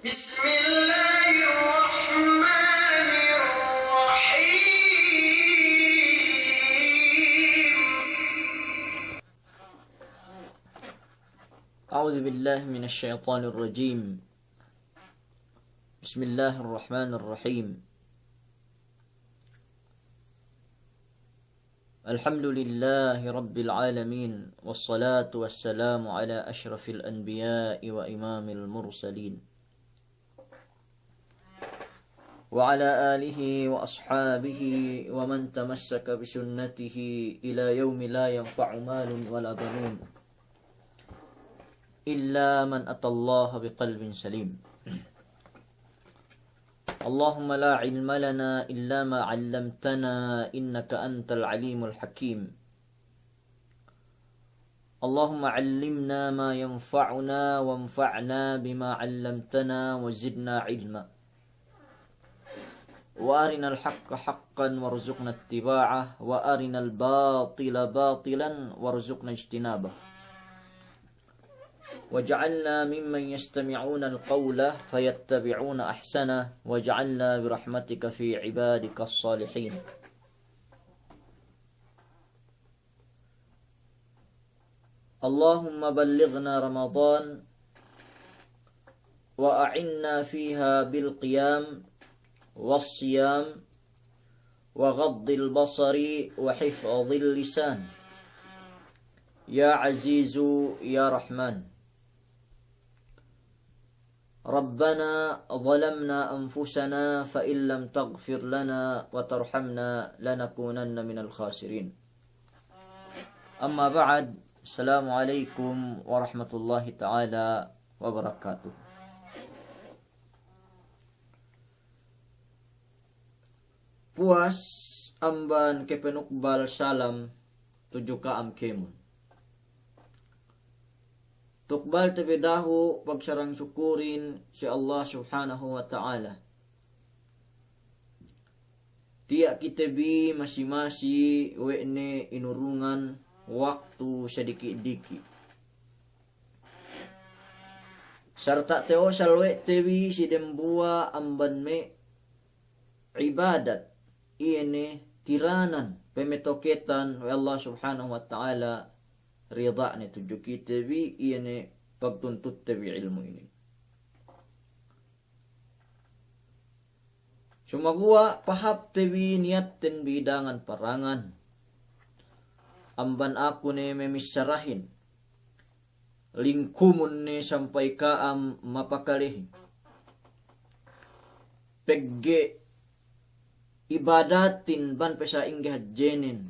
أعوذ بالله من الشيطان الرجيم. بسم الله الرحمن الرحيم. الحمد لله رب العالمين، والصلاة والسلام على أشرف الأنبياء وإمام المرسلين، وعلى آله وأصحابه ومن تمسك بسنته إلى يوم لا ينفع مال ولا بنون إلا من أتى الله بقلب سليم. اللهم لا علم لنا إلا ما علمتنا إنك أنت العليم الحكيم. اللهم علمنا ما ينفعنا وانفعنا بما علمتنا وزدنا علما، وأرنا الحق حقا وارزقنا اتباعه، وأرنا الباطل باطلا وارزقنا اجتنابه، وجعلنا ممن يستمعون القول فيتبعون أحسنه، وجعلنا برحمتك في عبادك الصالحين. اللهم بلغنا رمضان وأعنا فيها بالقيام والصيام وغض البصر وحفظ اللسان يا عزيز يا رحمن. ربنا ظلمنا أنفسنا فإن لم تغفر لنا وترحمنا لنكونن من الخاسرين. أما بعد، السلام عليكم ورحمة الله تعالى وبركاته. Puas amban kepenukbal salam tujuh kaam kemun. Tukbal tebedahu pagsarang syukurin si Allah subhanahu wa ta'ala. Tiak kita bi masih-masih wekne inurungan waktu sedikit-dikit. Serta teo salwe tebi si dembua amban me ibadat iene tiranan pemetoketan wa Allah subhanahu wa ta'ala ridha ni tujuh kita bi iene pagtuntut tabi ilmu ini. Cuma gua pahap tabi niat ten bidangan parangan. Amban aku ne memisarahin. Lingkumun ne sampai kaam mapakalihin. Pegge ibadatin ban pesa inggah jenin.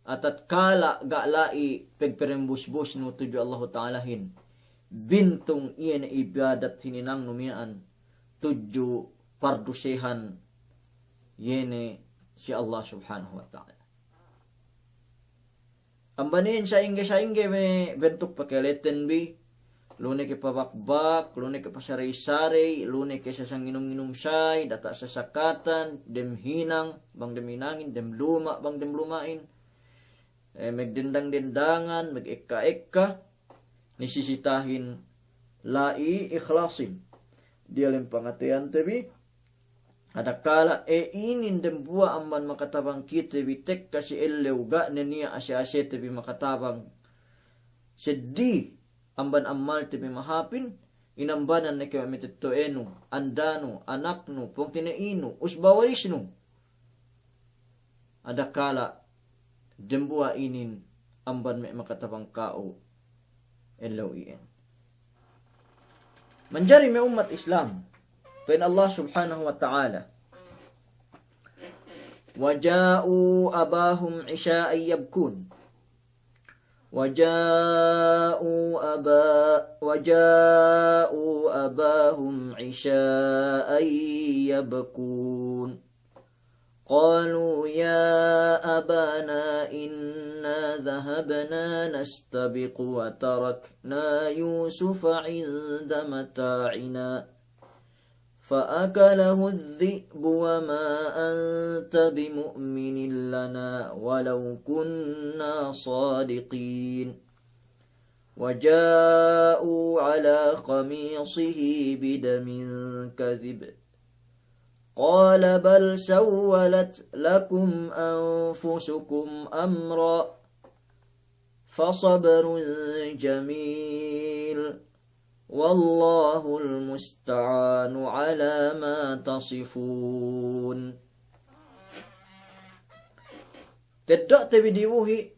Atat kala galai pegperembus-bus no tuju Allah Ta'alahin. Bintung iyan ibadat hininang numiaan. Tuju pardusehan yene si Allah Subhanahu Wa Ta'ala. Ambanin sa ingge me bentuk pakeleten bi. Lune ke pabakbak, lune ke pasaray-saray, lune ke sasang inum-inum say, data sasakatan, dem hinang, bang dem hinangin, dem luma, bang dem lumain. Magdendang-dendangan, mag-eka-eka, nisisitahin lai ikhlasin. Dia lempangatian tabi. Ada kala inin dem buah amban makatabang kita bitek kasi eleuga nenia asya-asya tabi makatabang. Sedih amban amal tabi mahapin. Inambanan na kaya mitetoenu, andanu, anaknu, pong tinainu, usbawarisnu. Ada kala dembua inin amban me makatabang kao LOEN. Menjari me umat Islam pen Allah subhanahu wa ta'ala. Waja'u abahum isha'an yabkun. Waja'u abahum isha'an yabkun. قالوا يا أبانا إنا ذهبنا نستبق وتركنا يوسف عند متاعنا فأكله الذئب وما أنت بمؤمن لنا ولو كنا صادقين وجاءوا على قميصه بدم كذب قال بل سولت لكم أنفسكم أمرا فصبر جميل والله المستعان على ما تصفون. Tidak tabidiwuhi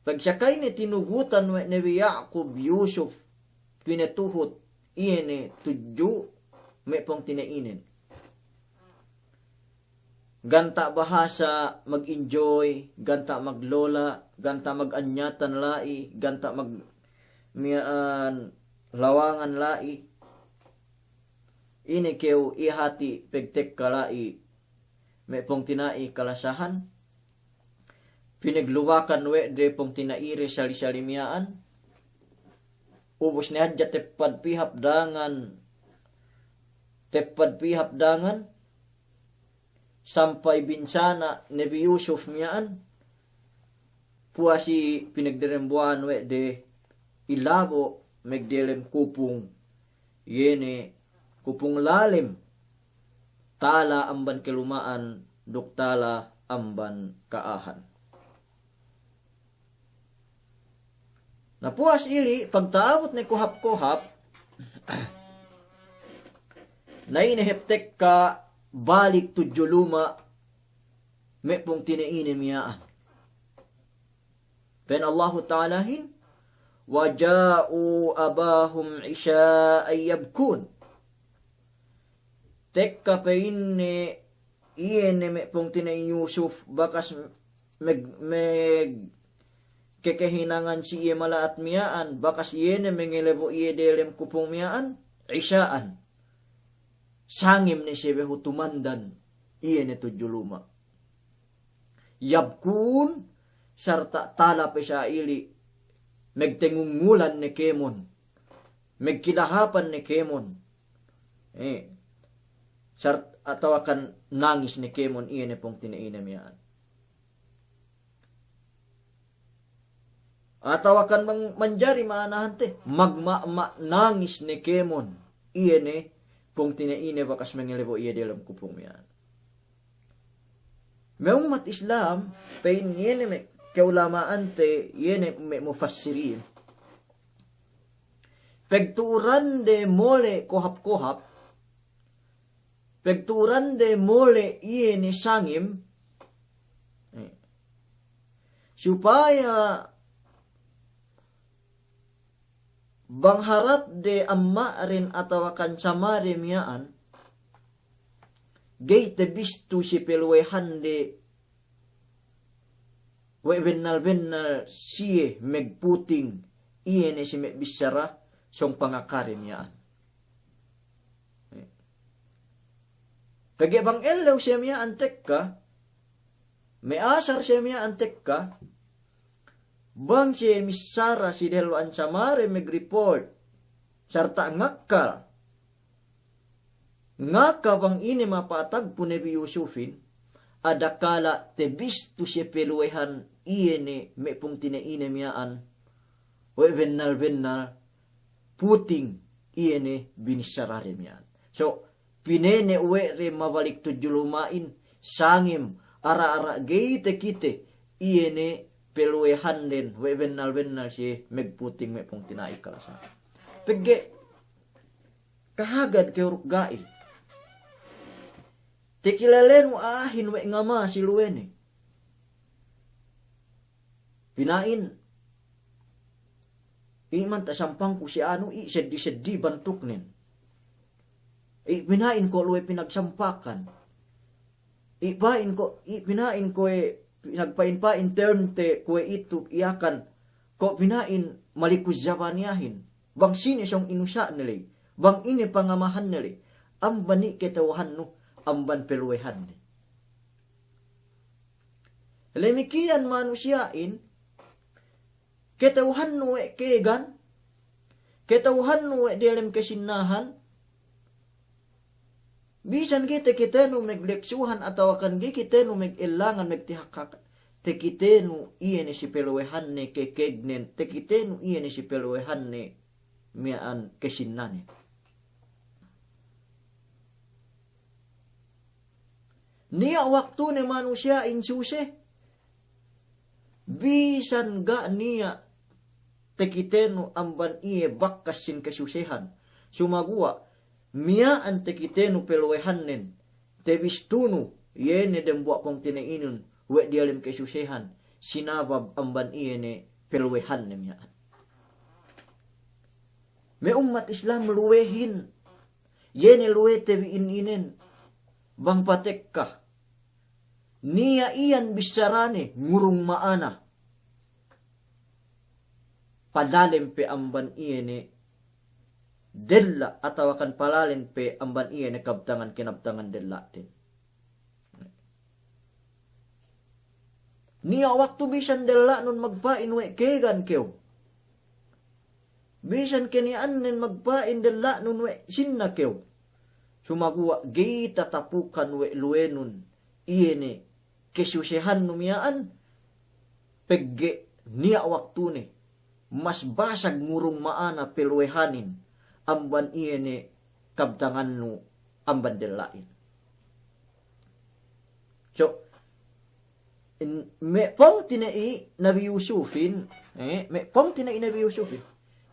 pagsakay ni tinugutan wa Nabi Yaqub Yusuf pinatuhot iene tudyo may pong tinainin. Ganta bahasa mag-enjoy, ganta maglola, ganta mag-anyatan lai, ganta lawangan lai. Ini kew ihati pegtek kalai, may pong tinai kalasahan. Pinagluwakan we de pong tinairi sali-salimiyaan. Ubos ni hadya tepad pihap dangan. Sampai binsana nabiYUSUF miyaan. Puasi pinagdirembuan we de ilabo megdelem kupung. Yene kupung lalim. Tala amban kelumaan, duktala amban kaahan. Napuas ili, pagtaabot ni kuhap-kuhap, na iniheptek ka balik tudyo luma, may pong tinainim yaan. Pen Allahu Ta'alahin, waja'u abahum isha'ay yabkun. Tekka pa inni, iyan may pong tinaYUSUF, bakas kekahinangan si iya malaat miyaan, bakas iyan mengilebo iya delem kupong miyaan, isyaan. Sangim ni siya hutumandan, iyan ito juluma. Yabkun, sarta talap siya ili, megtengungulan ni Kemon, megkilahapan ni Kemon, atawakan nangis ni Kemon, iyan pong tinainam yan. Atawakan manjari maanahante, nangis ni Kemon, iyan pong tinaine bakas mangilebo iya dalam kupong yan. May umat Islam, pain iyan may kaulamaan te, iyan may mufassirin. Pagturan de mole kohap-kohap, pagturan de mole iyan sangim, supaya bangharap de amma rin atawakan samari miyaan, gay te bistu si pelwehan de we benal siye megputing iye si megbisara song pangakari miyaan. Pag bang elaw siya miya antek ka, may asar siya miya antek ka, bang si emisara si delwan samare mag-report sarta ngakka bang ini mapatag po nabiYUSUFin adakala te bistu si peluwehan iene me pong tinaine miyaan o benal puting iene binisarare miyaan. So pinene uwe re mabalik to julumain sangim ara-ara gayte kite iene peluwehan din, we benal si megputing me pong tinai kalasa. Pagge, kahagad kay uruggai. Tekilalen mo ahin we ngama si luwene. Pinain. Iman ta sampang ko si ano, seddi bantuk nin. Pinain ko luwe pinagsampakan. Pinain ko nagpain term te kue itu iyakan ko pinain malikuz japaniahin bang sini siyang inusa nilay bang ini pangamahan nilay amban ni ketawahan no amban peluwehan ni lemikian manusiain ketawahan no kegan ketawahan no dalam kesinahan bisan kita no megleksuhan atau akan kita no megilangan megtihakak tekitenu iye ni si peluwehan ni kekegnen, tekitenu iye ni si peluwehan ni mian kesinane. Niya waktu ni manusia insuse, bisan ga niya tekitenu amban iye bakasin kesusehan, sumagua, miya ang tekitenu peluwehanen, tebistunu, yene dembuak pong tinainun, we dialim kesusehan, sinabab amban iye ni peluwehan ni miyaan. May umat Islam luwehin, yene luwe tebi ininen, bang patek ka, niya iyan bisarane, ngurung maana, padalim pe amban iye ni della atawa kan palalin pe amban iye ni kabtangan kinabtangan dellatin. Niya waktu bisan della nun magpain we kegan kew. Bisan kenian nin magpain della nun we sinna kew. Sumagua gita tapukan we luenun iye ni kesusehan numiyaan pegge niya waktu ni mas basag ngurung maana peluwehanin amban iye ni kabtangan nu amban delain. So, me pong tinai nabiYUSUFin, me pong tinai nabiYUSUFin,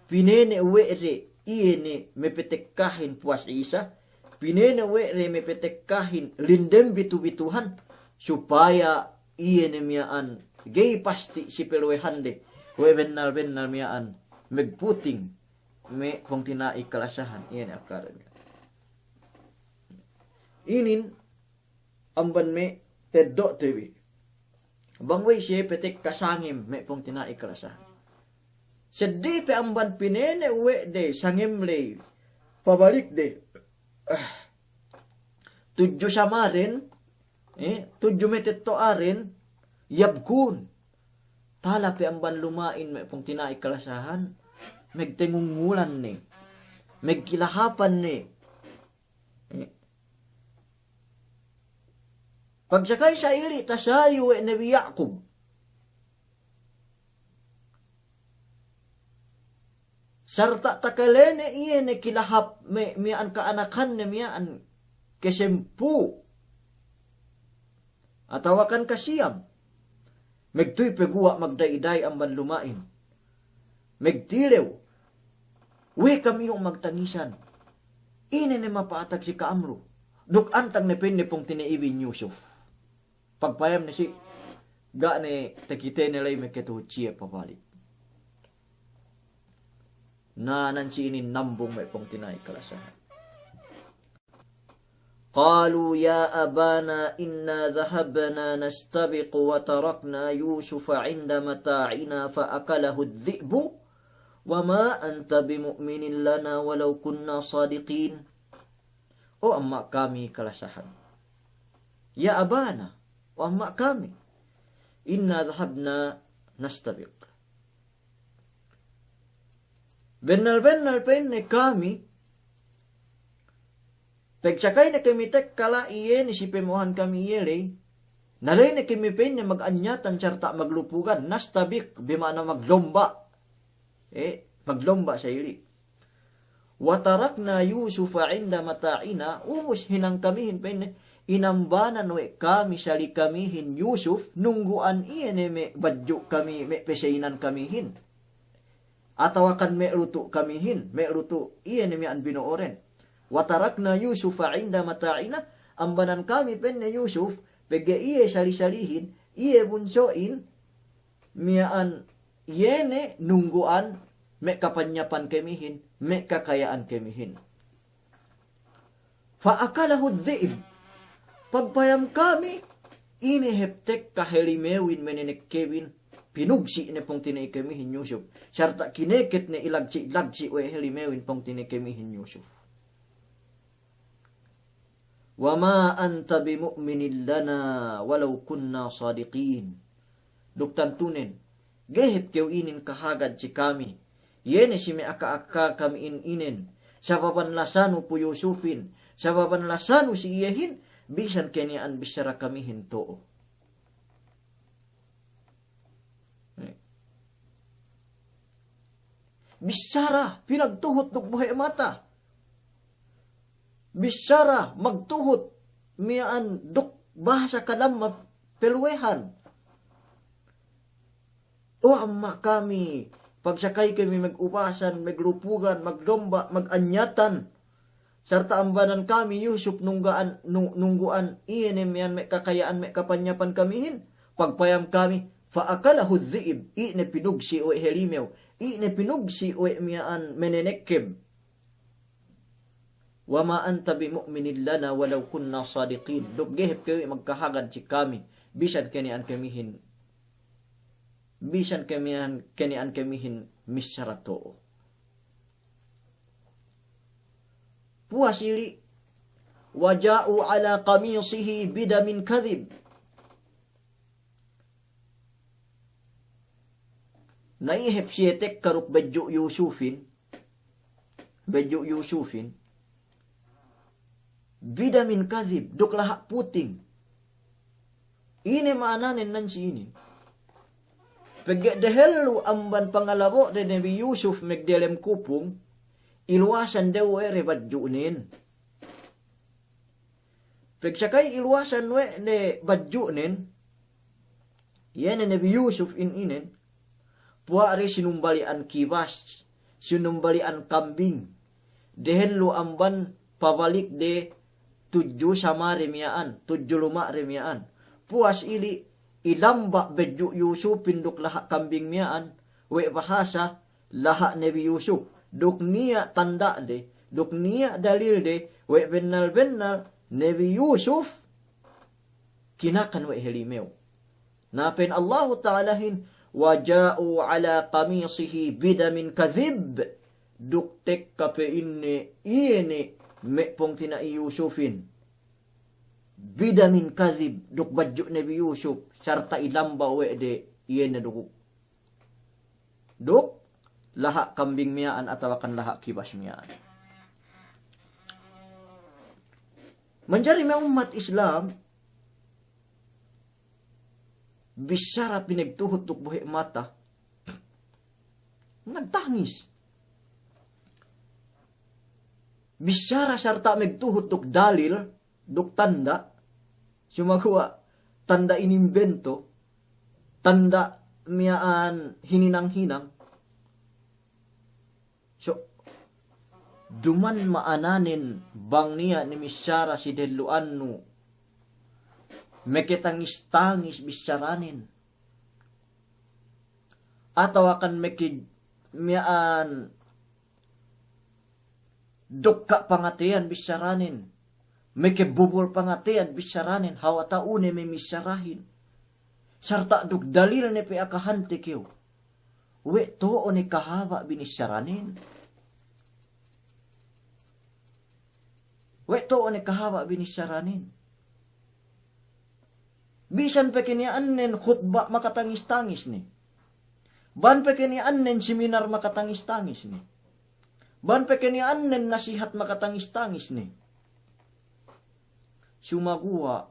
pinene we re iye ni mepetekkahin puas isa, pinene we re mepetekkahin lindem bitu-bituhan, supaya iye ni miyaan gay pasti si peluwehan de, we benal miyaan megputing me pong tinai kalasahan, iye ni akara niya. Inin amban me tedok tewi. Bangway siya petek kasangim me pong tinai kalasahan. Sedih pe amban pinene we de sangim le pabalik de. Tudyo samarin, tudyo metetto arin, yabkun. Tala pe amban lumain me pong tinai kalasahan, megtengungulan ni, megkilahapan ni. Pagsakay sa ili, tasayo e Nabi Yaqub. Sarta takalene iye ne kilahap me miyaan kaanakan ne miyaan kesempu. Atawakan kasiyam. Megtoy pegua magdaiday ang banlumain. Megtilew. We kami yung magtangisan. Ine ne mapaatag si Kaamro. Duk antang ne penne pong tiniibin Yusuf. Pagpayam na si ga ne tekite nilay meketuchiye papalik. Na nansi ini nambong may pong tinay kalasahan. Qalu ya abana inna dhahabna nastabiqu wa tarakna Yusufa inda mata'ina faakalahu adh-dhi'bu wa ma anta bimu'minin lana walau kunna sadiqin. O amma kami kalasahan. Ya abana, o amma kami. Inna dhahabna nastabiq. Benal-benal penne kami. Pegsakay na kami tek kala iye ni si pemuhan kami iyelay. Nalay na kami penne mag-anyatan sarta maglupugan. Nastabiq, bimana maglomba. Maglomba sa ili. Watarakna Yusufa inda mata'ina, ubos hinang kamihin penne, inambanan we kami sali kamihin Yusuf, nungguan iyan me badyo kami, me pesainan kamihin. Atawakan me luto kamihin, me luto iyan me an binooren. Watarakna Yusufa inda mata'ina, ambanan kami penne Yusuf, pege iye sali-salihin, iye bunsoin, miyaan yene nungguan, me kapanyapan kamihin, me kakayaan kamihin. Faakalahu dhi'ib. Pagpayam kami, iniheptek kahelimewin menenek Kevin, pinugsi ne pong tinay kamihin Yusuf. Sarta kineket ne ilagsi we helimewin pong tinay kamihin Yusuf. Wama anta bimu'minin lana walau kunna sadiqin. Duktantunen, gehep kew inin kahagad si kami. Yene si me aka-aka kami inin. Sa papanlasano po Yusufin. Sa papanlasano si iyahin. Bisan kenian bisara kami hinto. Bisyara, pinagtuhot dok buhay mata. Bisyara, magtuhot, miyaan dok bahasa kalam mapelwehan. O amma kami, pagsakay kami mag-upasan, maglupugan, magdomba, maganyatan. Sarta ambanan kami, Yusuf, nungguan, iyanim yan, may kakayaan, may kapanyapan kamihin. Pagpayam kami, faakalahu dhi'ib, ne pinugsi o helimew, ne pinugsi o miyaan menenekib. Wama anta bimu'minin lana walaw kunna sadiqin. Duggehip kayo magkahagad si kami, bisan kanian kamihin. Bisan kanian kamihin misyarato. Puasili, waja'u ala qamisihi bidamin kadhib. Naihip siyetek karuk bedyo Yusufin, bidamin kadhib, duk lahak puting. Ini maananin nan si ini. Pagdehelu amban pangalabo de Nabi Yusuf megdelem kupung, ilwasan daw ere badjunin. Pagsakay ilwasan we ne badjunin, yan Nabi Yusuf inin, puwari sinumbalian kibas, sinumbalian kambing, dehenlu amban pabalik de tudyo sama remyaan, tudyo luma remyaan. Puas ili ilamba bedyo Yusuf pinduk laha kambing miyaan, we bahasa laha Nabi Yusuf. Duk niya tanda de, duk niya dalil de, we benal Nabi Yusuf kinakan we helimew. Napin Allah Ta'alahin, waja'u ala qamisihi bidamin kadhib, duktek kape inne iene mekpong tina Yusufin. Bidamin kadhib, duk badyo Nabi Yusuf, sarta ilamba we de iene dukuk. Duk laha kambing miyaan atawa kan laha kibas miyaan. Manjari may umat Islam, bisyara pinagtuhot tuk buhi mata, nagtangis. Bisyara sarta magtuhot tuk dalil, duk tanda, sumagawa, tanda inimbento, tanda miyaan hininang-hinang. So, duman maananin bang niya ni misyara si deluan no, mekitangis-tangis bisyaranin. Ataw akan miyaan dukka pangatian bisyaranin. Mekibubur pangatian bisyaranin. Hawa taune may misyarahin. Sarta duk dalil ni piakahanti kiyo. We to ni kahaba binisyaranin. We to ni kahaba binisyaranin. Bisan pa kinianen khutba makatangis-tangis ni. Ban pa kinianen seminar makatangis-tangis ni. Ban pa kinianen nasihat makatangis-tangis ni. Sumagua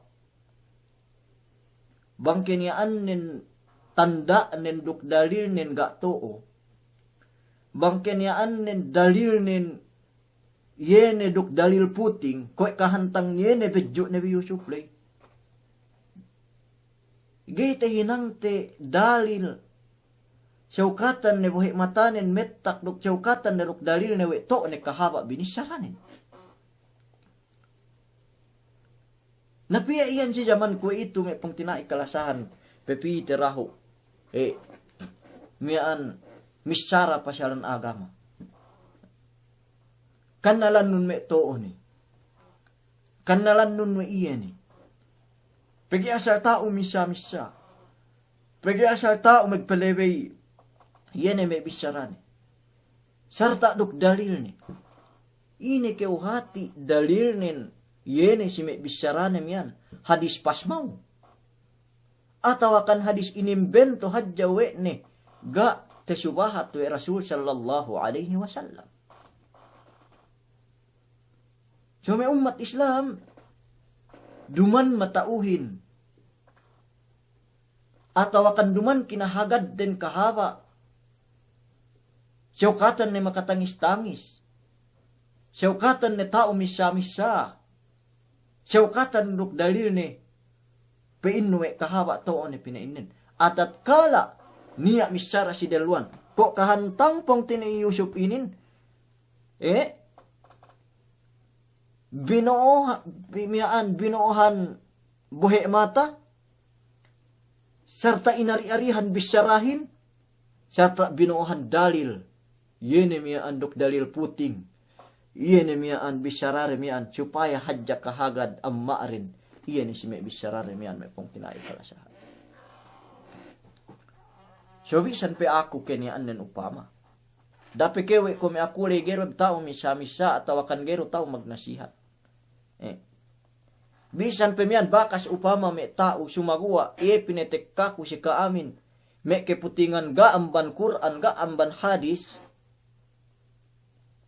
bang kinianen tanda nen duk dalil nen gak too. Bang kinianen dalil nen yene duk dalil puting, ko'y kahantang yene bedyo Nabi Yusuf lay. Gayte hinangte dalil, siyukatan ne buhi matanen metak duk siyukatan ne duk dalil ne weto ne kahaba binisyaranin. Napiya iyan si zaman ko ito may pong tinaikalasahan, pepite raho, miyaan misyara pa siya lang agama. Kanalan nun may too ni. Kanalan nun may iya ni. Pagi asal tao misya. Pagi asal tao magpaleway. Yan ay may bisyara ni. Sarta duk dalil ni. Ini keuhati dalil nin. Yan ay si may bisyara ni yan. Hadis pasmaw. Atawakan hadis inimbento hadjawe ni. Ga tesubahat we Rasul sallallahu alaihi wasallam. So may umat Islam, duman matauhin. Atawakan duman kinahagad din kahaba. Siyukatan ni makatangis-tangis. Siyukatan ni tao misa-misa. Siyukatan duk dalil ni peinwe kahaba to ni pinainin. Atat kala niya misara si Delwan. Kok kahantang pong nabiYUSUF inin. Binoohan buhe mata. Serta inari-arihan bisyarahin. Serta binoohan dalil. Yene miyaan duk dalil puting. Yene miyaan bisyarare miyaan supaya hajja kahagad ammaarin. Yene si may bisyarare miyaan may pong tinay kalasahan. So bisan pe ako keniyaan nen upama. Dapat kewe kung may ako gero tao misa-misa at tawakan gero tao magnasihat. Bisan pe miyan bakas upama may tao sumagawa. Pinetek ko si kaamin. May keputingan gaamban Quran, gaamban hadis.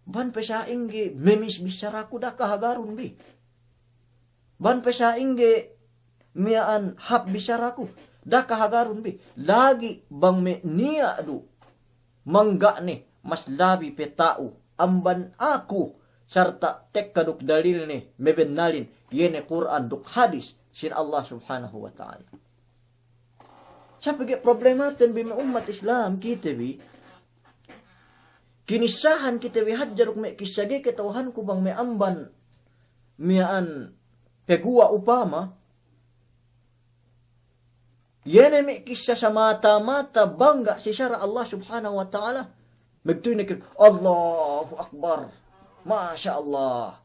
Ban pe sa ingge memis bisyara ko da kahagarun bi. Ban pe sa ingge miyaan hap bisyara ko da kahagarun bi. Lagi bang me niya adu mangga ni mas labi pe tao amban aku sarta tek kaduk dalil ni mebenalin yene Quran duk hadis sin Allah subhanahu wa ta'ala. Sa pagi problematen bi umat Islam kita bi kinisahan kita bi hadjaruk me kisage ketauhan ku bang me amban miaan pegua upama yene me kisah sa mata-mata bangga si syara Allah subhanahu wa ta'ala magtuinik Allahu Akbar Masya Allah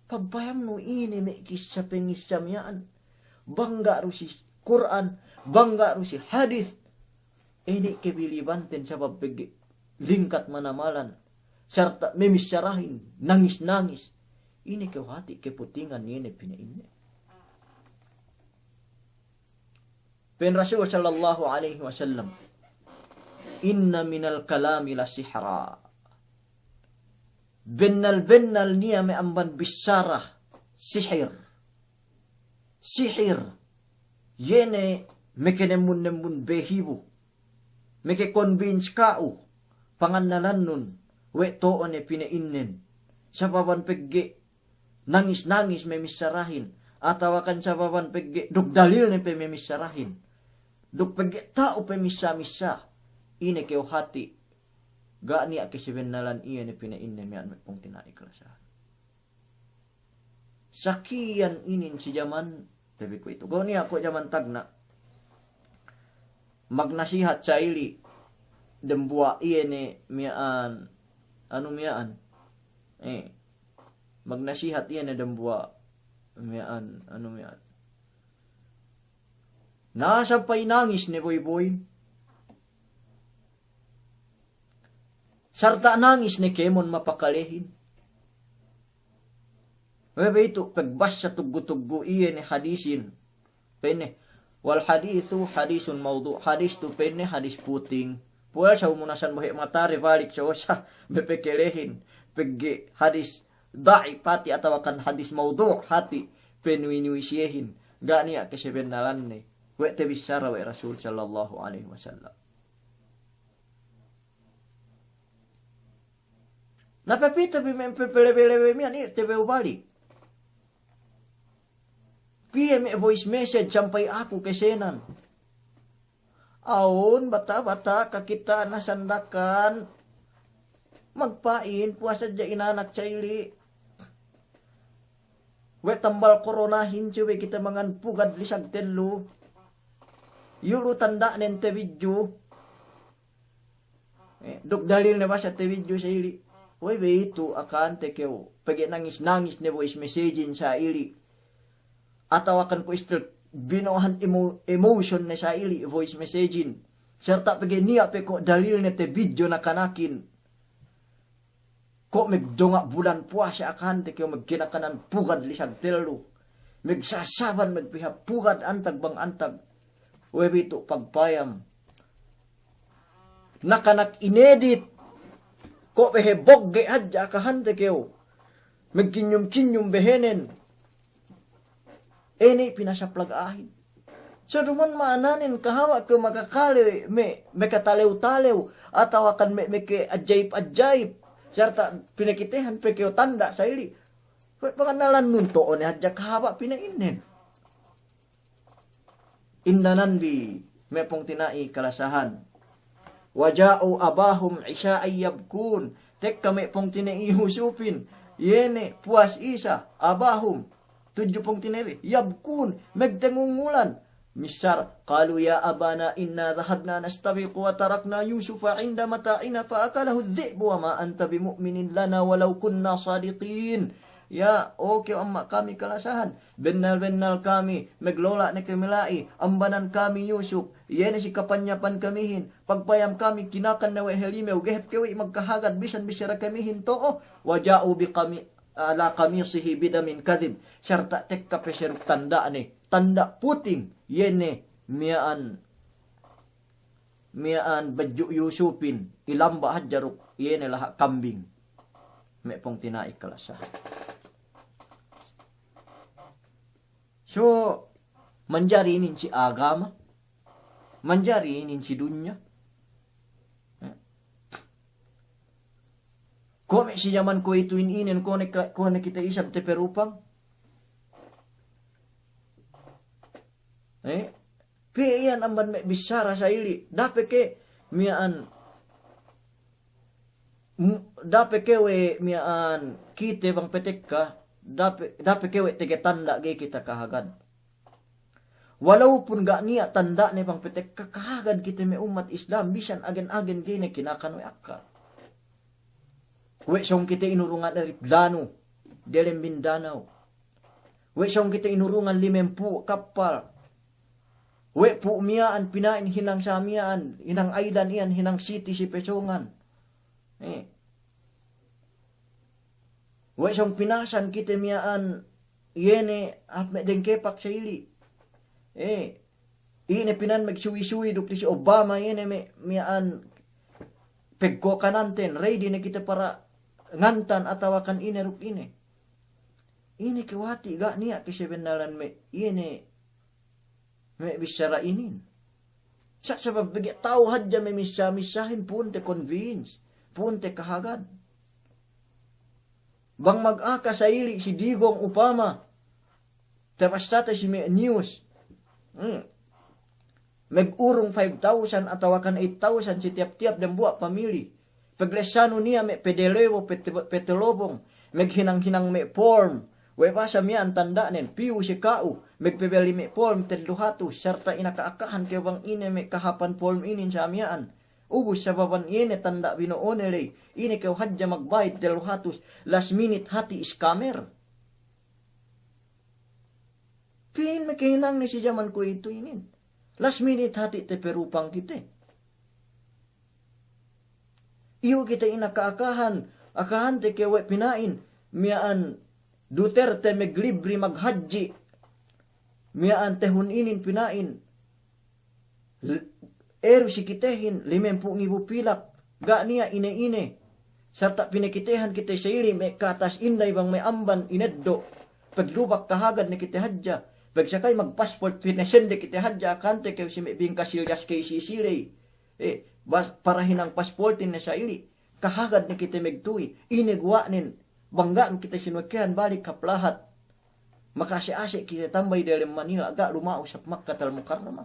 pagbayam no ini me kisah pengisamian bangga ru si Quran bangga ru si hadis ini kebilibanten sabab begi lingkat manamalan serta memisyarahin nangis-nangis ini kau hati keputingan ini pina ini pen Rasul sallallahu alaihi wasallam inna minal kalami la sihra bennal niya me amban bisarah sihir yene mekenemun behibu meke convince kau pangannalan nun, wetoon e pinainin. Sa papan pegge, nangis-nangis may misarahin. Atawakan sa papan pegge, duk dalil ne pe may misarahin. Duk pegge tao pe misa-misa. Ine keo hati. Gaani aki si benalan iya ne pinainin miyan may pong tinaiklasahan. Sakian inin si jaman, tabi ko ito. Gani ako jaman tagna. Magnasihat sa ili. Dembua iene miyaan miyaan magnasihat iene dembua miyaan miyaan nasa pay nangis ni boy sarta nangis ni kemon mapakalehin webe itu pagbas sa tuggo iene hadisin pene wal hadithu hadisun maudu hadis tu pene hadis puting puwal sa umunasan buhi matari balik sa bepekelehin pegge hadis da'ipati atau kan hadis maudhu hati penwinuisihin gani ya kesebenalan ni wete bisara wa Rasul sallallahu alaihi wasallam napapita bimempepelebelebe mian tebe ubali PM voice message sampai aku kesenan aun bata-bata kakita nasandakan magpain puasa ja inanak caili we tambal koronahin cuwe kita mangan pugad lisag telu yulu tanda nen te video duk dalil ne basa te video sa ili we itu akan te keo pagi nangis ne voice messaging sa ili atau akan ko istil binohan emotion na sa ili voice messaging serta pagi niya pe ko dalil na te video na kanakin ko megdonga bulan puasa akan te kyo magkinakanan pugad lisag telu megsasaban megpiha pugad antag bang antag webito pagpayam nakanak inedit ko pehe bogge adja akahan te kyo megkinyum behenen ini pinasaplag ahid. So duman maananin kahawa ke makakali me katalew-talew atau akan me ke ajaib-ajaib serta pinakitehan pekeo tanda sa ili. Panganalan nun to one hadya kahawa pinainin. Indanan bi mepong tinai kalasahan. Waja'u abahum isya'ay yabkun. Tek kami pong tinai Yusupin. Yene puas isa abahum. 7 pong tineri. Yabkun. Megtengungulan. Misar. Qalu ya abana inna dhahabna nastabiqu wa tarakna Yusufa inda mata'ina faakalahu dhi'bu wa ma anta bimu'minin lana walau kunna sadiqin. Ya, okay amma kami kalasahan. Benal-benal kami, meglola ni kemilai, ambanan kami Yusuf. Yan si kapanyapan kamihin. Pagpayam kami kinakan na wehelime, ugehep kewi magkahagad bisan bisira kamihin to. Waja'u bi kami ala kamisihi bidamin kadhib. Serta tek kapesir tanda ni, tanda puting. Yene miaan baju Yusupin, ilamba hadjaruk, yene laha kambing. Mepong tinai kalasahan. So, manjari inin si agama, manjari inin si dunya. Kome si zaman ko itu inin, kone kita isap te perupang. Piyan amban me bisara sa ili, dape ke miaan, dape ke we miaan kite bang petek ka, dapat kewe tege tanda ge kita kahagad. Walaupun gak niat tanda ne pang petek kahagad kita me umat Islam bisan agen-agen gene kinakan we akka. We song kita inurungan dari Plano, dari Mindanao. We song kita inurungan 50 kapal. We pu miaan pinain hinang samiaan, hinang aidan iyan, hinang city si pesongan. Wesong pinasan kita miaan yene apme dengkepak sa ili. Ine pinan magsuwi-suwi dukti si Obama yene miaan pegko kananten ready na kita para ngantan atawakan ine ruk ine. Ine kiwati ga niya kasi benalan me ine me bisara inin. Sa sabab bigya tao hadya me misa-misahin punte convince, punte kahagad. Bang mag-aka sa ili si Digong Upama. Tapos tata si news. Mag-urong 5,000 atawakan 8,000 si tiap-tiap dan buat pamili. Paglesano niya may pedelewo, petelobong. Maghinang-hinang may form. Wepasa miya ang tanda nin. Piu si kau. Magpebeli may form 300. Serta inakaakahan kayo bang ine may kahapan form inin sa amiyaan. Ubus sa baban ine tanda binoonelay. Ini kayo hadya magbayad 300. Last minute hati scammer. Pin makihinang ni si jaman ko ito inin. Last minute hati te perupang kita. Iyo kita inakaakahan. Akahan te kewe pinain. Miyaan Duterte maglibre maghadji. Miyaan tehun inin pinain. Si kitehin 50,000 pilak. Ga niya ine-ine. Sarta pinakitehan kita sa ili. May katas inday bang may amban ineddo. Paglubak kahagad na kita hadya. Pagsakay magpassport pinasende kita hadya. Kante kayo si may bingkasilgas kay sisilay. Para hinang passportin na sa ili. Kahagad na kita megtuwi. Inigwanin. Banggaan kita sinwakyan balik kaplahat. Makasi-asi kita tambay dalam Manila. Aga lumao sa Makkah al-Mukarramah.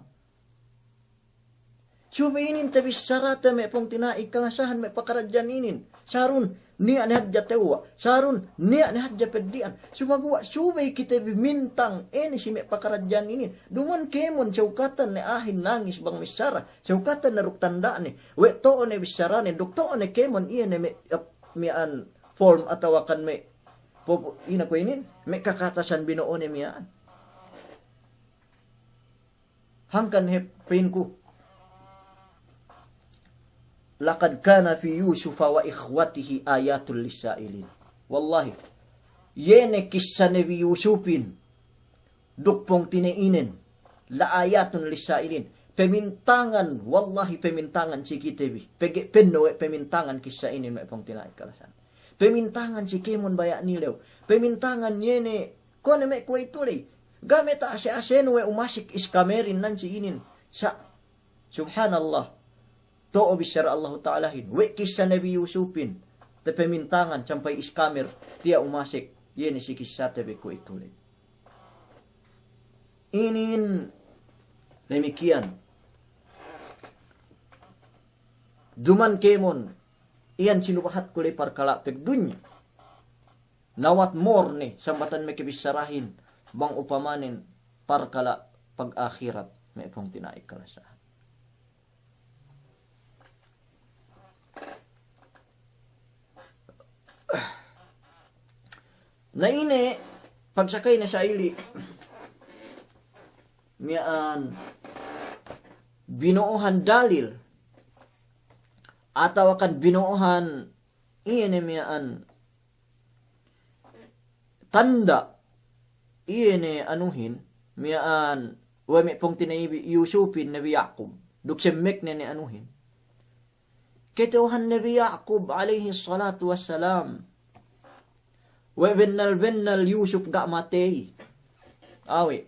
Subainin tabis sarata may pong tinai kalasahan may pakaradyan inin. Sarun niya ni hadya tewa. Sarun niya ni hadya peddian. Sumagawa subay kita bimintang ini si may pakaradyan inin. Duman kemon saukatan ni ahin nangis bang misara. Saukatan na ruktandaan ni. We toon ni bisara ni. Duktoon ni kemon iyan ni mian form atawakan may ina ko inin. May kakatasan binoon ni mian. Hangkan hepin ko. Laqad kana fi Yusufa wa ikhwatihi ayatul lisailin. Wallahi. Yene kisah Nabi Yusupin. Dukpong tineinin. La ayatun lisailin. Pemintangan. Wallahi pemintangan si kitebi. Penno pemintangan kisah ini may pong tinay kalasan. Pemintangan si Kemon bayak nilew. Pemintangan yene. Kone may kwa itulay. Gamit ase-asen we umasik iskamerin nan si inin. Sa subhanallah. To'o bisyara Allah Ta'alahin. We Kissa nabiYUSUFin. Te pemintangan sampai iskamer. Tia umasik. Yeni si Kissa tebe ko ituloy. Inin demikian. Duman kemon. Iyan sinubahat kulay parkalapeg dunya. Nawat morne. Sambatan may kibisarahin. Bang upamanin parkala pag-akhirat. May pong tinaikalasahan. Na ini, pagsakay na sa ili, miyaan, binuuhan dalil, atawakan binuuhan, iyan miyaan, tanda, iyan anuhin, miyaan, wami pong nabiYUSUFin Nabi Yaqub, duksemek na ni anuhin. Ketauhan Nabi Yaqub alaihi salatu wassalam, we bennal Yusuf ga matei. Awi.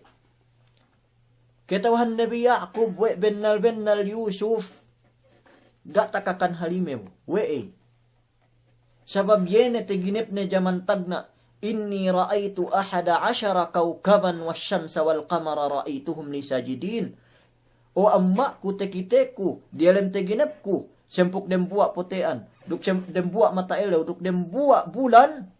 Ketauhan Nabi Yaqub we bennal Yusuf ga takakan halimew. We sabab yene teginip ne jaman tagna inni ra'aitu ahada ashara kawkaban wasyamsa wal qamara ra'aituhum li sajidin. O amma ku tekiteku dialam teginip ku sempuk dem buak potean duk dem buak mata elew duk dem buak bulan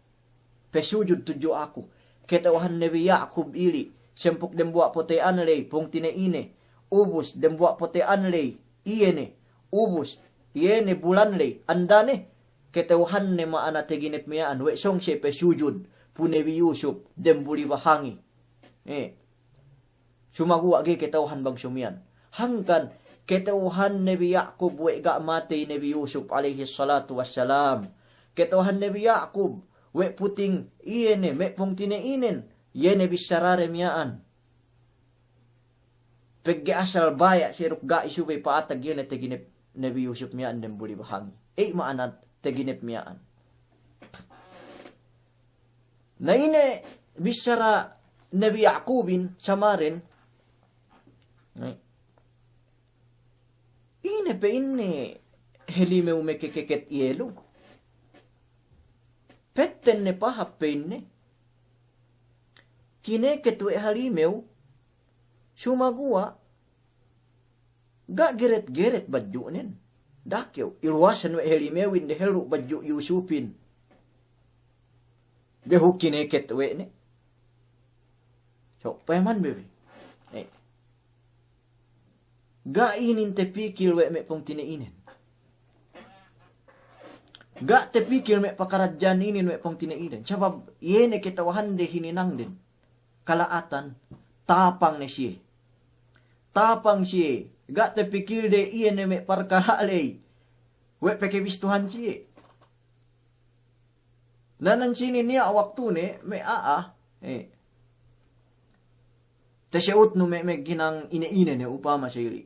pesujud tuju aku. Ketawahan Nabi Yaqub ili. Sempuk dem buak potean lay. Pong tinaine. Ubus dem buak potean lay. Iyene. Ubus. Iyene bulan lay. Andane. Ketawahan ne maana teginip miyaan. We song siya pesujud. Pu nabiYUSUF. Dem buli bahangi. Sumaguwa gi ketawahan bang sumian. Hangkan. Ketawahan Nabi Yaqub. We ga mati nabiYUSUF alaihi salatu wassalam. Ketawahan Nabi Yaqub. We puting iyene, me pong tinainin, yene bisarare miyaan. Pegge asal baya, siruk ga isubay paatag yene teginip nabiYUSUF miyaan dem buli bahangi. Maanat teginip miyaan. Na ine bisara Nabi Yaqubin samarin, ine pe ine helime umekekeket iyelo. Petten ne pahappin ne. Kineket we halimew. Sumaguwa. Ga geret-geret badjunin. Dakyaw. Ilwasan we halimewin de helu badju Yusufin. Behu kineket we ne. So, payaman bebe. Ga inin te pikil we me pong tinainin. Ga te pikir me pakaradyan inin me pang tinaidan. Sabab, yene kitawahan de hininang din. Kalaatan, tapang na siya. Tapang siya. Ga te pikir de iyan me parkalaalay. We pekebistuhan siya. Nanansinin niya waktu ne, me Tasyawut no me ginang ina-ina ne upama siya.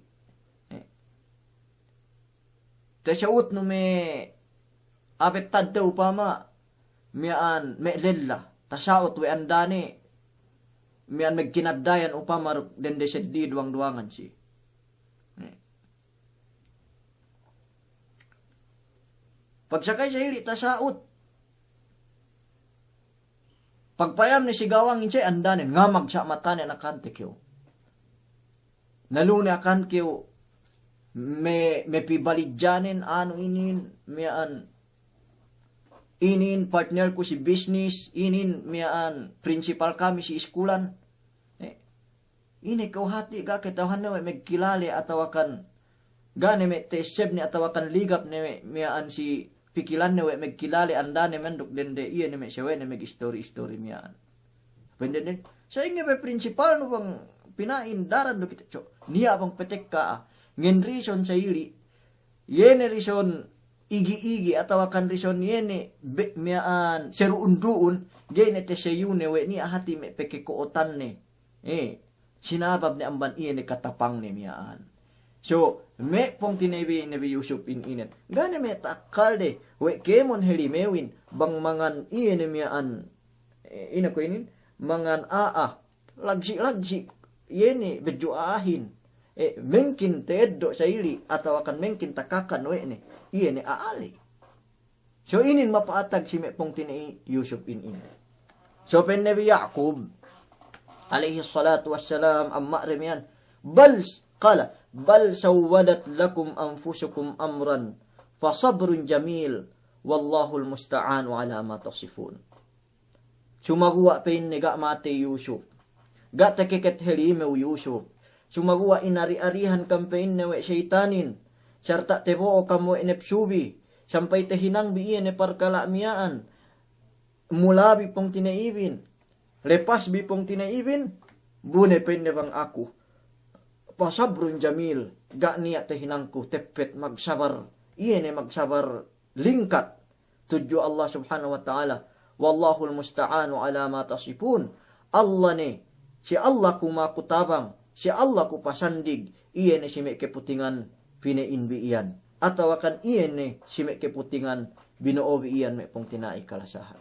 Tasyawut no me apet tadda upama mian me'lella tasaot we andani mian megkinaddayan upama dende seddi duang-duangan si. Pagsakay sa hili tasaot. Pagpayam ni sigawang inche andanin ngamag sa matanen akan tekyo. Nalune akan kyo me pibalidjanin ano inin mian inin partner ko si business, inin miyaan principal kami si iskulan. Ini kau hati ga ketawahan na megkilali atawakan gane me teseb ni atawakan ligap ni miyaan si pikilan ni megkilali andane menduk dende iya ni me sewe ni meg story miyaan. Pendenen sa inge be principal no bang pinain daran do kita cok. Niya bang petek ka ngen reason sa ili. Yene reason igi-igi atawakan rison yene miyaan seruun-ruun gene te seyune we ni ahati me pekekootan ne sinabab ni amban iye ni katapang ni miyaan. So me pong nabiYUSUF in inet gane me takal de we kemon helimewin bang mangan iye ni miyaan ina ko inin mangan lagsi yene bedyo ahin mengkin tedo sa ili ataw kan mengkin takakan ni iyene aali. So inin mapaatag si mepong tinai Yusuf in. So pen Nabi Yaqub alayhi salatu wassalam amma remian bal sawwadat lakum anfusukum amran fasabrun jamil wallahul musta'anu ala ma tasifun. Sumaguwa pen nega mate Yusuf. Ga takiket helimew Yusuf. Sumaguwa inari-arihan kampein na we syaytanin. Sarta tebo o kamo inepsubi. Sampay tehinang biye ne parkala miyaan. Mulabi pong tinaibin. Lepas bi pong tinaibin. Bune pende bang aku. Pasabrun jamil. Ga niya tehinangku tepet magsabar. Iye ne magsabar lingkat. Tudyo Allah subhanahu wa ta'ala. Wallahul musta'anu ala ma tasipun. Allah ne. Si Allah kumakutabang. Si Allah ku pasandig, iye ne si me keputingan pinainbi iyan. Ataw akan iye ne si me keputingan binoobi iyan me pong tinai kalasahan.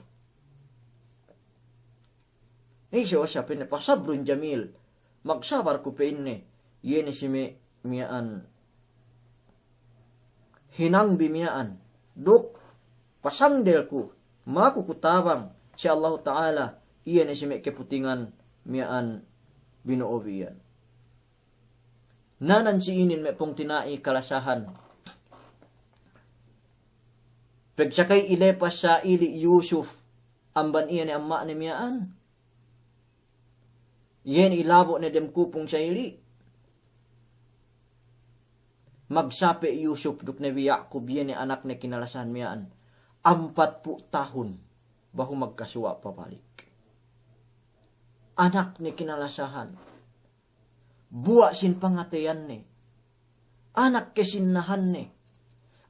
Isyo siya pinapasabrun jamil. Magsabar ku pinne. Iye ne si me miyaan. Hinang bimiyaan. Duk pasangdel ku. Makukutabang si Allah Ta'ala. Iye ne si me keputingan miyaan binoobi iyan. Nanan si inin me pong tinai kalasahan. Pagsakay ilepas sa ili Yusuf, amban iyan ni amma ni miyaan. Yen ilabo na demkupong sa ili. Magsape Yusuf duk Nabi Yaqub yen ni anak ni kinalasahan miyaan. 40 tahun bahu magkasuwa pabalik. Anak ni kinalasahan. Buwa sin pangatayan ni. Anak kesinnahan ni.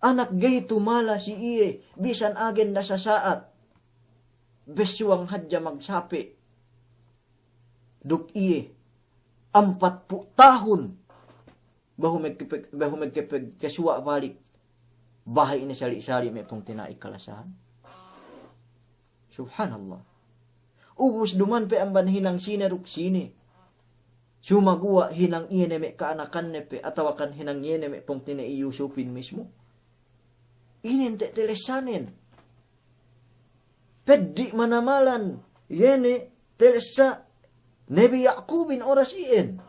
Anak gay tumala si iye. Bisan agen na sa saat. Besuang hadya magsapi. Duk iye. 40 tahun. Bahu magkipig kaswa balik. Bahay ni sali-sali may pong tinai kalasahan. Subhanallah. Ubus duman pe ang banhinang sineruk sini. Sumaguwa hinang iyene me kaanakan nepe atawakan hinang iyene me pong tinai Yusufin mismo. Inin te telesanin. Peddi manamalan yene telesa Nabi Yaqubin oras iyan.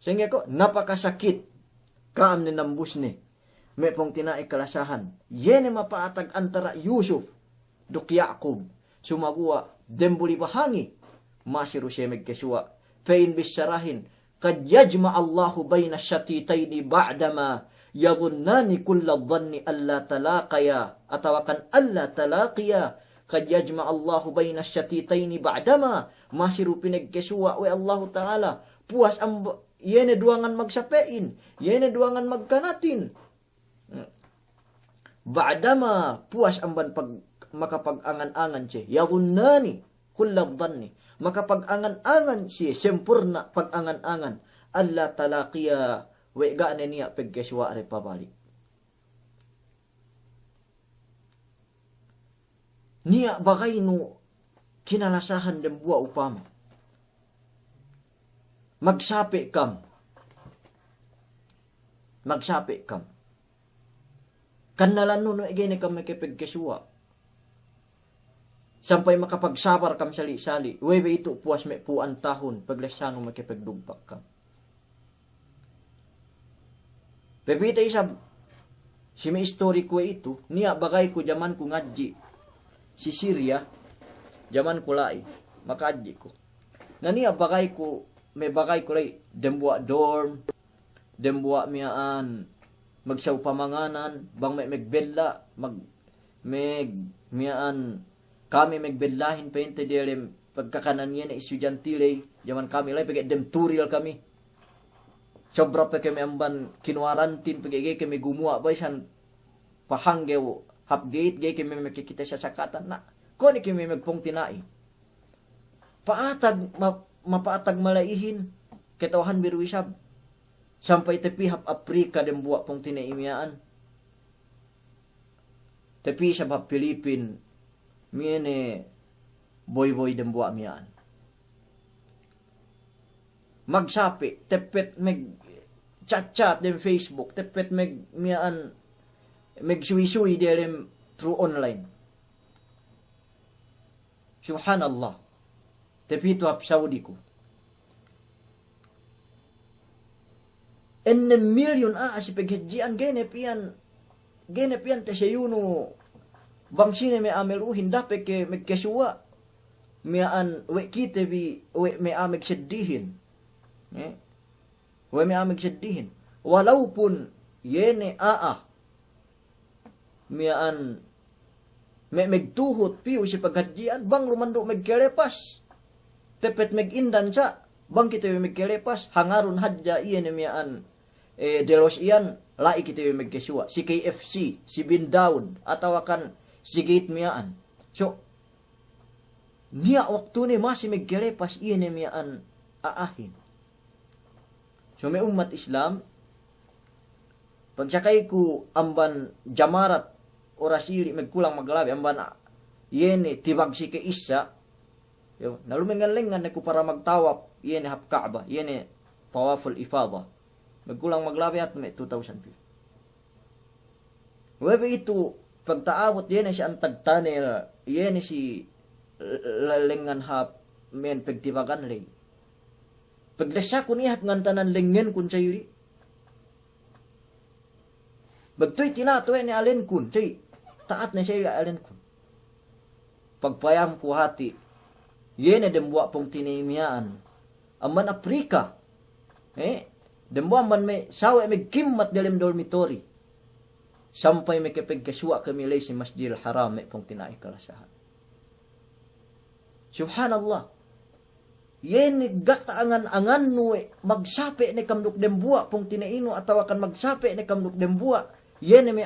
Sehingga ko napakasakit kaam ni nambus ni me pong tinai kalasahan. Yene mapaatag antara Yusuf duk Yaqub. Sumaguwa dembuli bahangi masiru siya megkeswa. Pain bisyarahin, kad yajma Allahu bayna syatitaini ba'dama yadhunnani kulla dhanni alla talaqaya atawakan alla talaqiya kad yajma Allahu bayna syatitaini ba'dama masiru pinagkesuwa we Allah Ta'ala puas ang yene duangan magsapein yene duangan magkanatin ba'dama puas ang ban pag makapag-angan-angan siya yadhunnani kulla dhanni makapag-angan-angan siya, sempurna pag-angan-angan. Allah talaqiya, wega na niya pagkaswa rin pabalik. Niya bagay no, kinalasahan ng buwa upama. Magsapi kam. Kanalan no, igay na kami kipagkaswa. Sampay makapagsabar kam sali-sali. Webe ito puas may puan tahon. Paglasyano makipagdugpak kam. Pepita isab. Si may story ko ito. Niya bagay ko jaman ko ngadji. Si Syria. Jaman ko lai. Makadji ko. Na niya bagay ko. May bagay ko lai. Dembuwa dorm. Dembuwa miyaan. Magsaw pamanganan. Bang may magbella. Miyaan. Kami magbellahin pa yun tayo pagkakanan niya na estudyantile. Yaman kami lang, pag-demturial kami. Sobra pa kami amban kinuarantin, pag-igay kami gumawa. Baysan, pahanggew, half-gate, gay kami makikita sa sakatan na. Kung kami magpong tinai. Mapaatag malaihin, kitawahan biruisab. Sampay tepi hap Afrika dem buwa pong tinaimiyaan. Tepi sa hap Pilipin, miyene boy dem buwa miyaan. magsapi, tepet meg chat-chat dem Facebook, tepet meg mian meg suwi-suwi dem through online. Subhanallah. Tepito ap Saudi ko. And million si paghajian genep yan ta siya yuno bang sine may ameluhin dapat ke magkasuwa mian we kite bi we may amig sedihin. We may amig sedihin. Walaupun yene mian may megtuhot piyo si paghajian bang lumando megkelepas. Tepet megindan sa bang kita megkelepas hangaron hadja iyan mian delos iyan lai kita megkasuwa si KFC si Bindaud ataw kan si Gate mian. So niya waktu ni masih megkelepas iyan mian aahin. So may umat Islam pagsakay ko amban jamarat orasili megkulang maglabi amban yene tibag si Kissa. Yo, nalumengan-lengan na ko para magtawap, yene hap Kaaba, yene tawaful ifada. Magkulang maglabi at may 2,000 feet. Webe ito, pagtaawot, yene si antagtanil, yene si lalengan hap, men pagtibagan lay. Paglasya ko niya hap ngantanan lengen kun sayri. Bagtoy tinatoy ni alen kun, say, taat na sayri alen kun. Pagpayam ko hati, yene dembuak pong tinimiyaan. Aman Afrika. Dembuak man may sawe may kimat dalam dormitory. Sampai may kapagkaswa kami lay si Masjidil Haram may pong tinaikalasahan. Subhanallah. Yene gata angan nuwe magsape ni kamduk dembuak pong tinaino atawa kan magsape ni kamduk dembuak. Yene may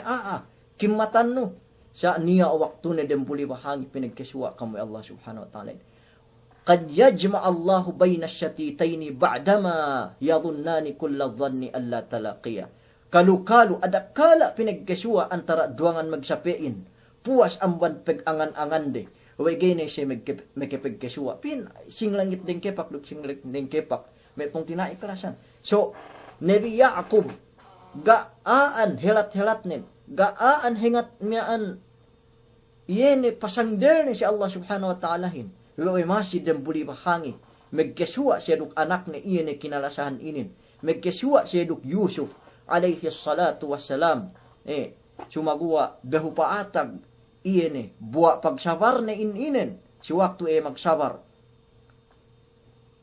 kimatan no. Sa niya o waktu ni dembuli bahangi pinagkaswa kami Allah subhanahu wa ta'ala. قد يجمع الله بين الشتيتين بعدما يظنان كل الظن ألا تلاقيا. Kalu ada kala pinagkaswa antara duangan magsapein. Puas amban pag-angan-angan de. Way gane siya magkapagkaswa. Pin singlangit din kepak, singlangit din kepak. May pong tinaiklasan. So, Nabi Yaqub, gaan helat-helat nin. Gaan hingat miyaan. Yene pasangdel ni si Allah subhanahu wa ta'alahin. Loy masih dan buli bahangi. Megkaswa siya duk anak na iyan na kinalasahan inin. Megkaswa siya duk Yusuf alaihi salatu wassalam. Sumagawa behu paatag iyan buwa pagsabar na ininen. Si waktu magsabar.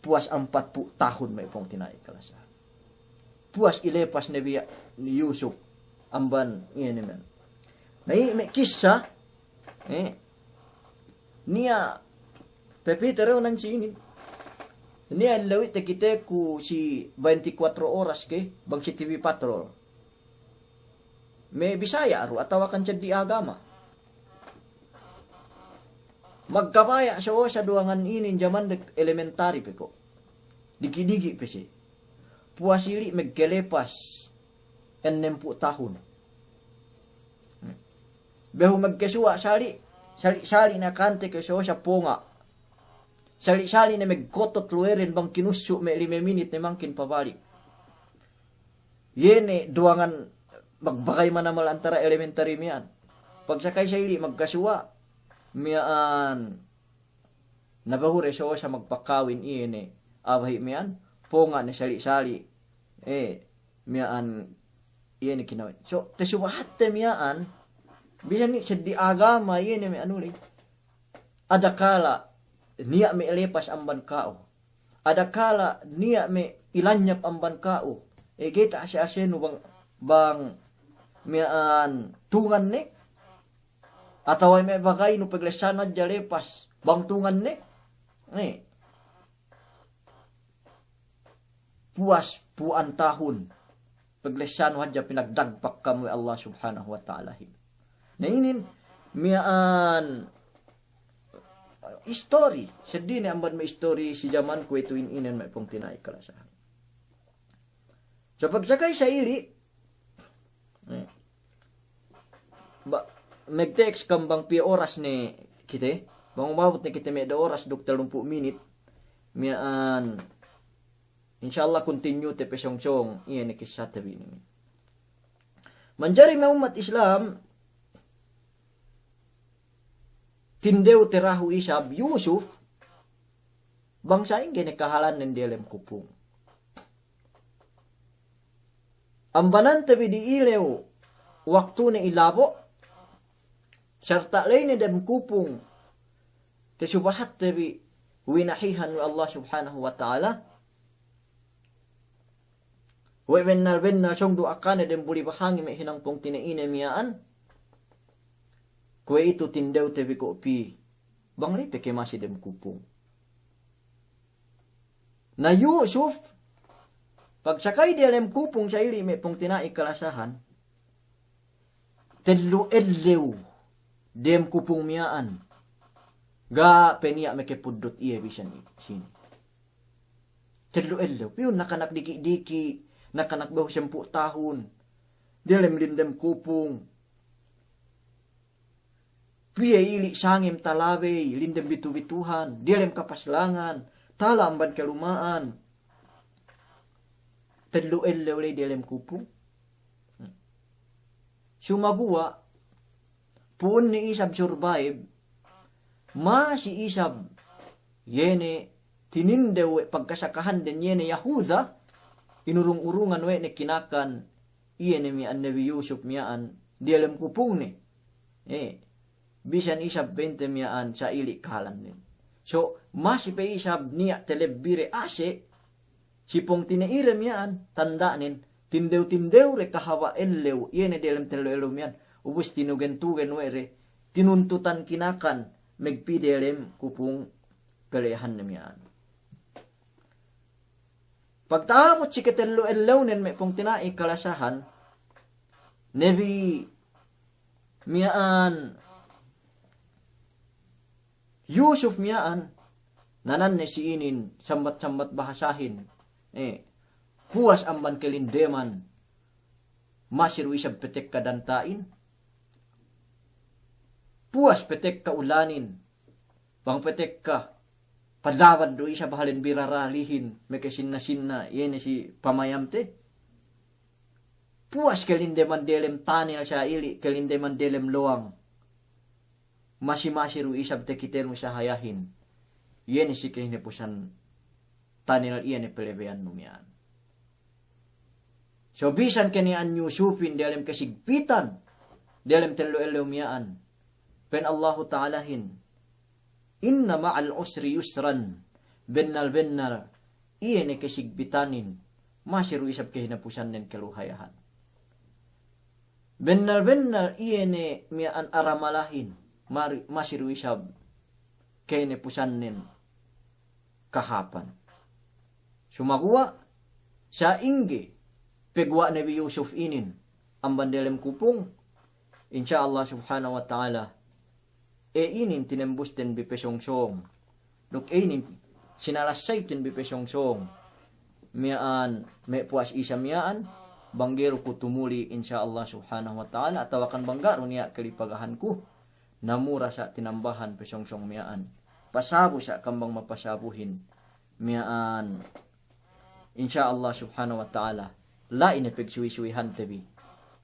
Puas 40 tahun may pong tinaikalasahan. Puas ilepas ni Yusuf amban iyan naman. May Kissa niya Pepita raw nang sinin. Niya lawit na kita ku si 24 oras ke bang si TV Patrol. May Bisaya aro atawakan siya di agama. Magkabaya siya sa duangan inin jaman elementary pe ko. Digi-digi pe siya. Puasili magkelepas 60 tahun. Behu magkasuwa sali na kante ke siya ponga. Sali-sali na magkotot luwerin bang kinusyo may 5 minute na mangkin pabalik. Yene, duwangan magbakay man naman antara elementary miyan. Pag sakay siya magkasuwa, miyaan nabahure siya sa magpakawin iyan abay miyan, ponga na sali-sali, miyaan iyan kinawin. So, tasuwahat na miyaan, bisan ni sa di agama, iyan may anuli. Adakala, niya may elepas ang bankao. Adakala niya may ilanyap ang bankao. Kita siya aseno bang miyaan tungan ni. Ataway may bagay no paglasano at jalepas. Bang tungan ni. Puas puan tahun. Paglasano at pinagdagpak kamo Allah subhanahu wa ta'ala. Nainin miyaan story. Sa di na amban may story si jaman ko ito inin may pong tinaikalasahan. So pagsakay sa ili, nag-text kambang pi oras ni kita, bang umabot ni kita may da oras 30 minute, miyaan Inshallah continue te pesyong-syong iyan Kissa tabi ni. Manjari na umat Islam tindew terahu isab Yusuf bangsa ingin kahalan ng dilem kupung. Ambanan tabi di ilew waktu na ilabo serta lain dem kupung tesubahat tabi winahihan wa Allah subhanahu wa ta'ala wa benar song doakan dem buli bahangi me hinang pong tinaine miyaan kue itu tindew tabi ko pi bangli peke masih dem kupung na Yusuf pagsakay di alem kupung sa ili me pong tinai kalasahan telu ellew dem kupung miyaan ga peniya me kepudot iya bisan sini telu ellew piyon nakanak diki-diki nakanak bahu 10 tahun di alem lindem kupung piye ili sangim talawe lindem bitu-bituhan di alem kapaslangan tala amban kelumaan telu ellew di alem kupung sumagua puun ni isab survive masih isab yene tinindew pagkasakahan den yene Yahuda inurung-urungan we ne kinakan iyene mi an nabiYUSUF miyaan di alem kupung ni bisan isab 20 miyaan sa ili kahalan din. So masih pe isab niya telebire ase sipong tinairem yan tandanin tindew-tindew re kahawa ellew yene di alem telu ellew miyan ubus tinugen-tugen were tinuntutan kinakan megpidelem kupung pelehan nemian. Pagtaamot si ketelo ellew nen me pong tinai kalasahan nebi miyaan Yusuf miyaan nanan ne si inin sambat-sambat bahasahin puas amban kelindeman masir wisab petek kadantain puas petek ka ulanin bang petek ka padawad do isa bahalin biraralihin may kasinna-sinna yene si pamayamte puas kelindeman delem tanil sa ili kelindeman delem loang masi-masi ru isab tekiter mo sa hayahin yene si kehinapusan tanil iyan pelebean numian. So bisan kanian Yusufin delem kasigpitan delem telu ellew miyaan pen Allahu ta'alahin inna ma'al usri yusran bennal iyan kasigbitanin masiru isab kahinapusan nen kaluhayahan bennal iyan miyaan aramalahin masiru isab kahinapusan nen kahapan sumakuwa sa ingge pegwa nabiYUSUF inin ang bandelem kupung insyaallah subhanahu wa ta'ala inin tinembus ten bipesyong-syong duk inin sinalasay ten bipesyong-syong miyaan may puas isa miyaan banggero ko tumuli insyaallah subhanahu wa ta'ala atawakan banggaro niya kalipagahan ko namura sa tinambahan pesyong-syong miyaan pasabo sa kambang mapasabuhin miyaan insyaallah subhanahu wa ta'ala lain e pegsuwi-suwihan tebi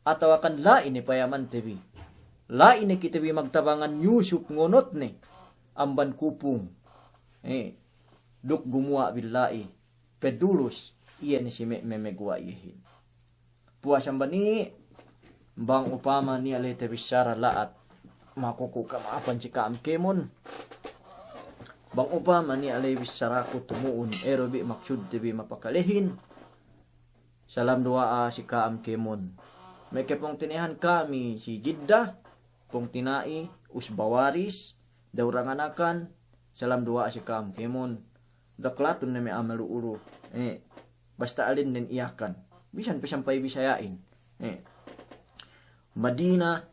atawakan lain e payaman tebi lain e kitabi magtabangan Yusuf ngonot ne amban kupung duk gumua billahi pedulus iya ni si memegwa ihin puas amban ni bang upama ni alay tebi syara laat makukuka maapan si kaam kemon bang upama ni alay bisyara ko tumuun erobi maksud tebi mapakalehin salam doa si kaam kemon may kepong tinihan kami si Jiddah pong tinai usbawaris dauranganakan salam doa si kaam kemon daklatun na may amalu-uru basta alin din iyakan bisan pa sampay bisayain Madinah,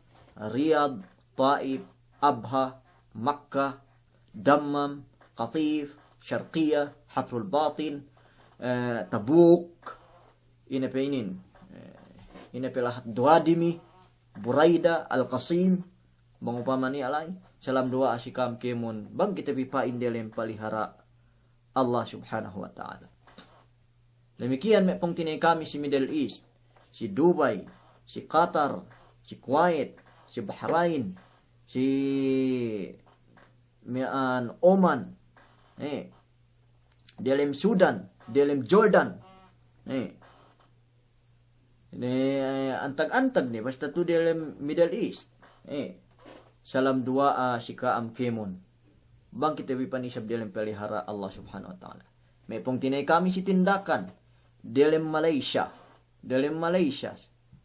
Riyadh, Taif, Abha, Makkah, Dammam, Qatif, Syarqiyah, Hafrul Batin, Tabuk, inapainin inapilahat Duadimi, Buraida, Al-Qasim, bangupamani alay, salam doa asikam kemon, bang kita bipain delem palihara Allah subhanahu wa ta'ala. Demikian may pong tinay kami si Middle East, si Dubai, si Qatar, si Kuwait, si Bahrain, si Oman, dalam Sudan, dalam Jordan, antag-antag ni basta tu dalam Middle East, salam dua si kaam kemon, bang kita bipanisab dalam pelihara Allah subhanahu wa ta'ala. May pong tinay kami si tindakan, dalam Malaysia,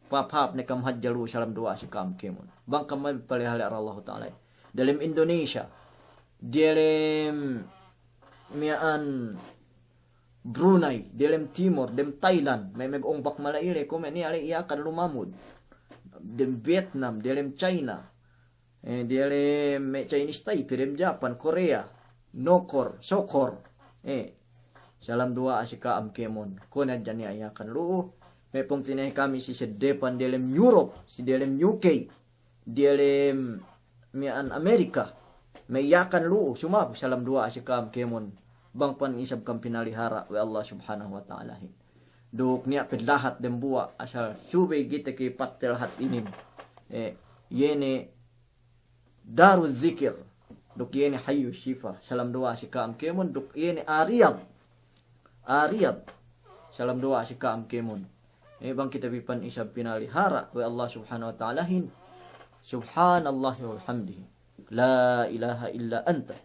papap na kamhadjalu salam dua si kaam kemon, bang kamay pelihara Allah ta'ala. Dalam Indonesia, dalam Brunei, dalam Timor, dalam Thailand, may mag-ongbak malaile ko may niya iyakan lumamud. Dalam Vietnam, dalam China, dalam Chinese Taipei, dalam Japan, Korea, Sucor, salam dua si kaam kemon, ko na dyan niya iyakan luu. May pong tinay kami si Sedepan dalam Europe, si dalam UK, dalam Amerika, may iyakan luu, sumap, salam dua si kaam kemon, bang pan isab kang pinalihara wa Allah subhanahu wa ta'ala. Duk niya pedlahat dem buwa asal subay kita kay patel hat inim. Yene darul zikir. Duk yene hayu shifa. Salam doa si kaam kemon. Duk yene ariyab. Salam doa si kaam kemon. Bang kita pipan isab pinalihara wa Allah subhanahu wa ta'ala. Subhanallah wa hamdihi. La ilaha illa anta.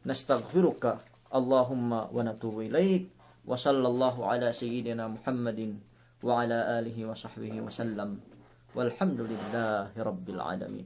Nastaghfiruka. Allahumma wa natubu ilaik. Wa sallallahu ala sayyidina Muhammadin wa ala alihi wa sahbihi wa sallam. Walhamdulillahi rabbil alamin.